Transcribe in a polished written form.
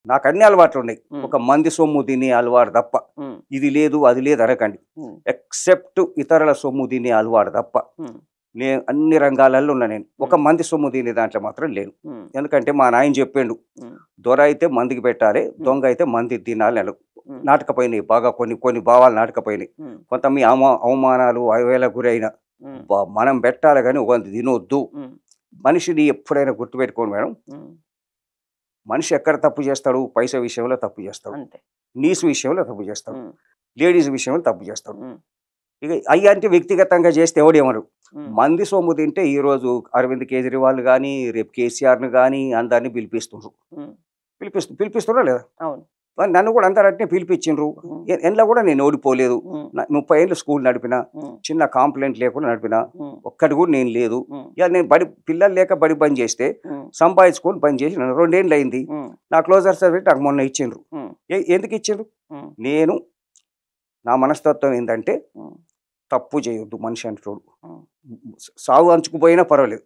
నాకు అన్ని అలవాట్లు ఉన్నాయి. హ్మ్. ఒక మంది సొమ్ము తినే అలవాటు తప్ప. హ్మ్. ఇది లేదు, అది లేదు అనకండి. హ్మ్. ఎక్సెప్ట్ ఇతరుల సొమ్ము తినే అలవాటు తప్ప. హ్మ్. నేను అన్ని రంగాలలో ఉన్నా నేను. ఒక హ్మ్. మంది సొమ్ము తినే దాంట్లో మాత్రం లేను. హ్మ్. ఎందుకంటే మా నాయన చెప్పిండు. హ్మ్. దొర అయితే మందికి పెట్టాలి, దొంగ అయితే మందికి తినాలి అని. హ్మ్. నాటకపోయినాయి బాగా కొన్ని భావాలు నాటకపోయినాయి. హ్మ్. కొంత మీ అవమానాలు అవేళ గురైన హ్మ్. మనం పెట్టాలి కానీ ఒక తినొద్దు. హ్మ్. మనిషిని ఎప్పుడైనా గుర్తుపెట్టుకోండి మేడం. హ్మ్. మనిషి ఎక్కడ తప్పు చేస్తాడు? పైసా విషయంలో తప్పు చేస్తాడు. అంతే. నీసు విషయంలో తప్పు చేస్తాడు. హ్మ్. లేడీస్ విషయంలో తప్పు చేస్తాడు. హ్మ్. ఇక అయ్యంటే వ్యక్తిగతంగా చేస్తే ఎవడేమరు. హ్మ్. మంది సొమ్ము తింటే ఈరోజు అరవింద్ కేజ్రీవాల్ గానీ, రేపు కేసీఆర్‌ని గానీ అందరిని పిలిపిస్తుండ్రు. హ్మ్. పిలిపిస్తుర్రా లేదా? అవును. మరి నన్ను కూడా అందరూ అట్నే పిలిపించిండ్రు. హ్మ్. ఎండ్ల కూడా నేను ఓడిపోలేదు. హ్మ్. 30 ఏళ్ళు స్కూల్ నడిపిన. హ్మ్. చిన్న కాంప్లెయింట్ లేకుండా నడిపిన. హ్మ్. ఒక్కటి కూడా నేను లేదు. హ్మ్. ఇక నేను పిల్లలు లేక బడి బంద్ చేస్తే హ్మ్. సంపాదించుకొని బంద్ చేసి 2 ఏళ్ళు అయింది. హ్మ్. నా క్లోజర్ సర్టిఫికేట్ నాకు మొన్న ఇచ్చిండ్రు. హ్మ్. ఎందుకు ఇచ్చిండ్రు? హ్మ్. నేను నా మనస్తత్వం ఏందంటే హ్మ్. తప్పు చేయొద్దు మనిషి అంటోడు. హ్మ్. సావు అంచుకుపోయినా పర్వాలేదు.